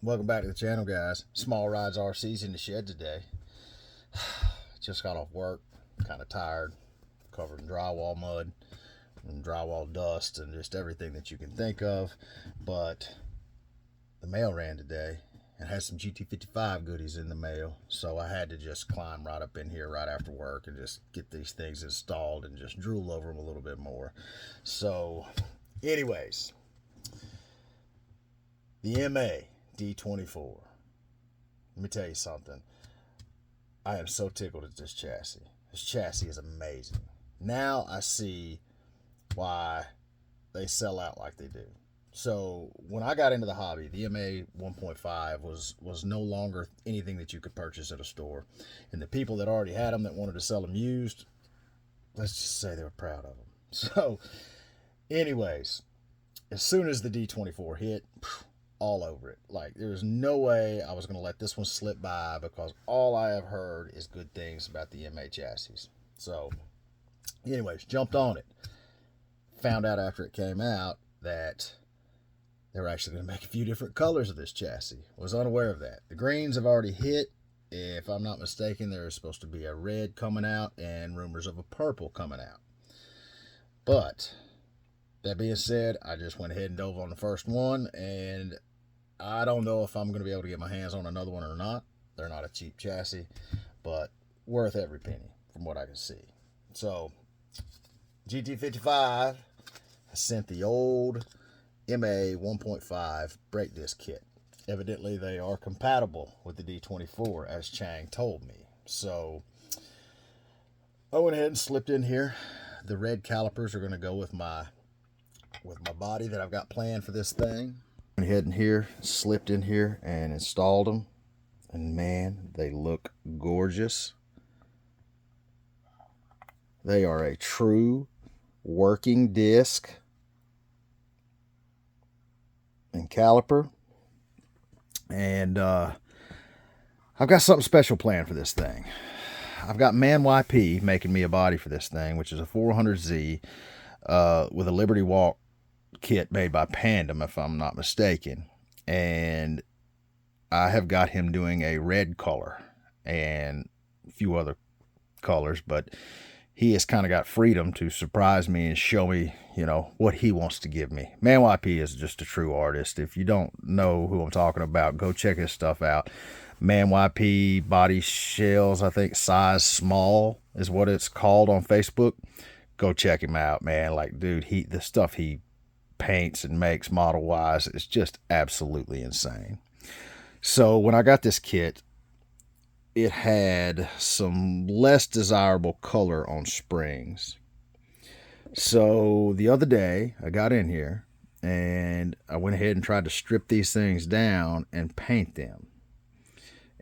Welcome back to the channel, guys. Small Rides RC's in the shed today. Just got off work, kind of tired, covered in drywall mud and drywall dust and just everything that you can think of. But the mail ran today and had some GT55 goodies in the mail, so I had to just climb right up in here right after work and just get these things installed and just drool over them a little bit more. So anyways, the MA D-24. Let me tell you something. I am so tickled at this chassis. This chassis is amazing. Now I see why they sell out like they do. So when I got into the hobby, the MA 1.5 was no longer anything that you could purchase at a store. And the people that already had them that wanted to sell them used, let's just say they were proud of them. So anyways, as soon as the D-24 hit, all over it. Like, there's no way I was going to let this one slip by, because all I have heard is good things about the MA chassis. So anyways, jumped on it. Found out after it came out that they were actually going to make a few different colors of this chassis. Was unaware of that. The greens have already hit. If I'm not mistaken, there's supposed to be a red coming out and rumors of a purple coming out. But that being said, I just went ahead and dove on the first one, and I don't know if I'm going to be able to get my hands on another one or not. They're not a cheap chassis, but worth every penny from what I can see. So GT55 has sent the old MA 1.5 brake disc kit. Evidently, they are compatible with the D-24, as Chang told me. So I went ahead and slipped in here. The red calipers are going to go with my body that I've got planned for this thing. Went ahead in here, slipped in here and installed them, and man, they look gorgeous. They are a true working disc and caliper, and I've got something special planned for this thing. I've got Man YP making me a body for this thing, which is a 400Z with a Liberty Walk kit made by Pandem, if I'm not mistaken. And I have got him doing a red color and a few other colors, but he has kind of got freedom to surprise me and show me, what he wants to give me. Man YP is just a true artist. If you don't know who I'm talking about, go check his stuff out. Man YP body shells, I think size small is what it's called on Facebook. Go check him out, man. Like, dude, the stuff he paints and makes model wise is just absolutely insane. So when I got this kit, it had some less desirable color on springs. So the other day I got in here and I went ahead and tried to strip these things down and paint them,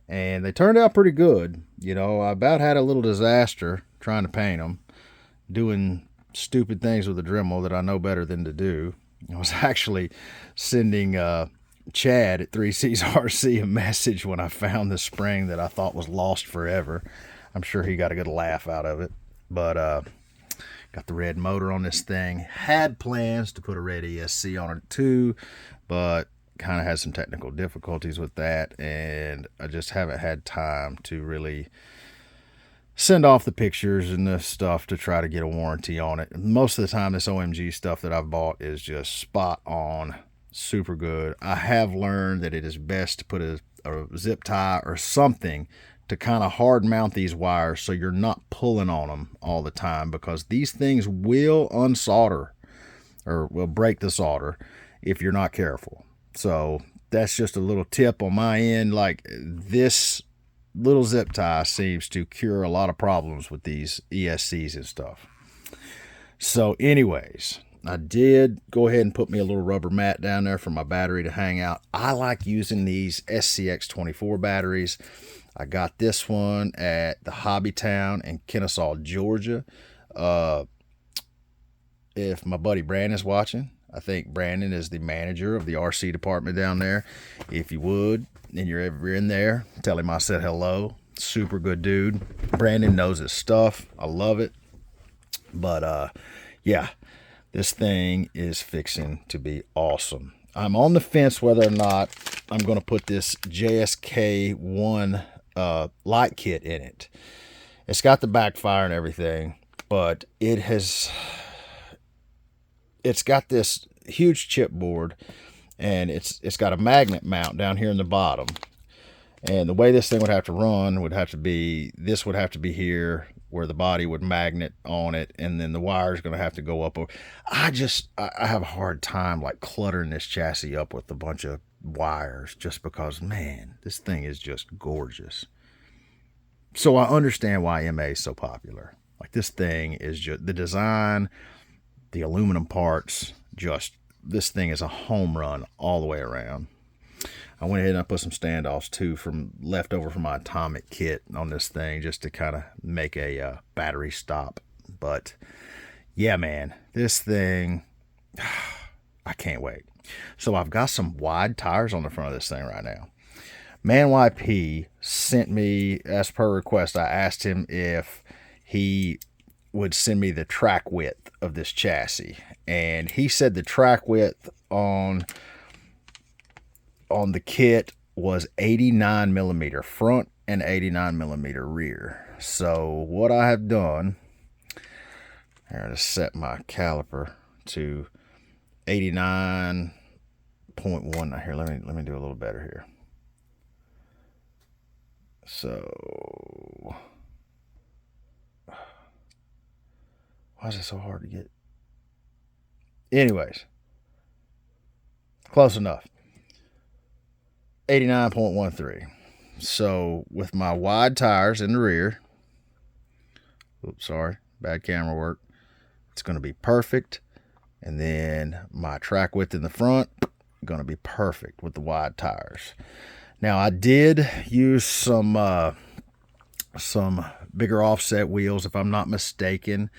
and they turned out pretty good. I about had a little disaster trying to paint them, doing stupid things with a Dremel that I know better than to do. I was actually sending Chad at 3C's RC a message when I found the spring that I thought was lost forever. I'm sure he got a good laugh out of it. But got the red motor on this thing. Had plans to put a red ESC on it too, but kind of had some technical difficulties with that, and I just haven't had time to really send off the pictures and the stuff to try to get a warranty on it. Most of the time, this OMG stuff that I've bought is just spot on, super good. I have learned that it is best to put a zip tie or something to kind of hard mount these wires so you're not pulling on them all the time, because these things will unsolder or will break the solder if you're not careful. So that's just a little tip on my end. Like, this little zip tie seems to cure a lot of problems with these ESCs and stuff. So anyways, I did go ahead and put me a little rubber mat down there for my battery to hang out. I like using these SCX24 batteries. I got this one at the Hobby Town in Kennesaw, Georgia. If my buddy Brandon's watching, I think Brandon is the manager of the RC department down there. If you would, and you're ever in there, tell him I said hello. Super good dude. Brandon knows his stuff. I love it. But yeah, this thing is fixing to be awesome. I'm on the fence whether or not I'm going to put this JSK1 light kit in it. It's got the backfire and everything, but it's got this huge chipboard, and it's got a magnet mount down here in the bottom. And the way this thing would have to run would have to be, this would have to be here where the body would magnet on it, and then the wire is going to have to go up. I have a hard time like cluttering this chassis up with a bunch of wires, just because, man, this thing is just gorgeous. So I understand why MA is so popular. Like, this thing is just, the design, the aluminum parts, just, this thing is a home run all the way around. I went ahead and I put some standoffs too from leftover from my atomic kit on this thing, just to kind of make a battery stop. But yeah, man, this thing, I can't wait. So I've got some wide tires on the front of this thing right now. Man YP sent me, as per request, I asked him if he would send me the track width of this chassis, and he said the track width on the kit was 89 millimeter front and 89 millimeter rear. So what I have done, I'm going to set my caliper to 89.1. Here, let me do a little better here. So why is it so hard to get? Anyways, close enough. 89.13. So with my wide tires in the rear, oops, sorry, bad camera work, it's going to be perfect. And then my track width in the front, going to be perfect with the wide tires. Now, I did use some bigger offset wheels, if I'm not mistaken.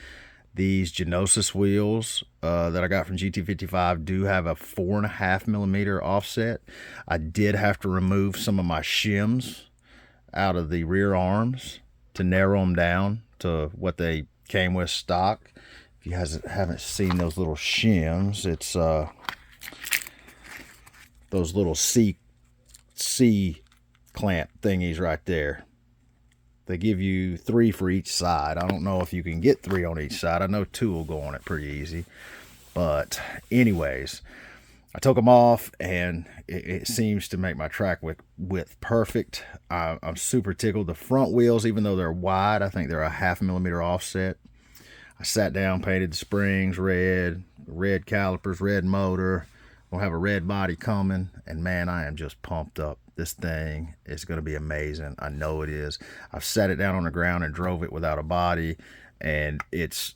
These Genosis wheels that I got from GT55 do have a 4.5 millimeter offset. I did have to remove some of my shims out of the rear arms to narrow them down to what they came with stock. If you guys haven't seen those little shims, it's those little C clamp thingies right there. They give you 3 for each side. I don't know if you can get 3 on each side. I know 2 will go on it pretty easy. But anyways, I took them off, and it seems to make my track width perfect. I'm super tickled. The front wheels, even though they're wide, I think they're a 0.5 millimeter offset. I sat down, painted the springs red calipers, red motor. We'll have a red body coming, and man, I am just pumped up. This thing is going to be amazing. I know it is. I've sat it down on the ground and drove it without a body, and it's,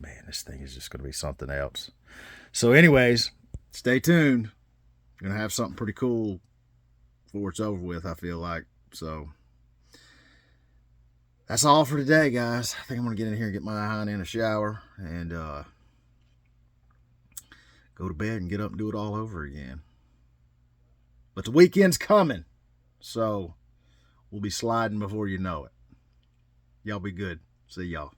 man, this thing is just going to be something else. So anyways, stay tuned. I'm going to have something pretty cool before it's over with, I feel like. So that's all for today, guys. I think I'm going to get in here and get my hind in a shower and go to bed and get up and do it all over again. But the weekend's coming, so we'll be sliding before you know it. Y'all be good. See y'all.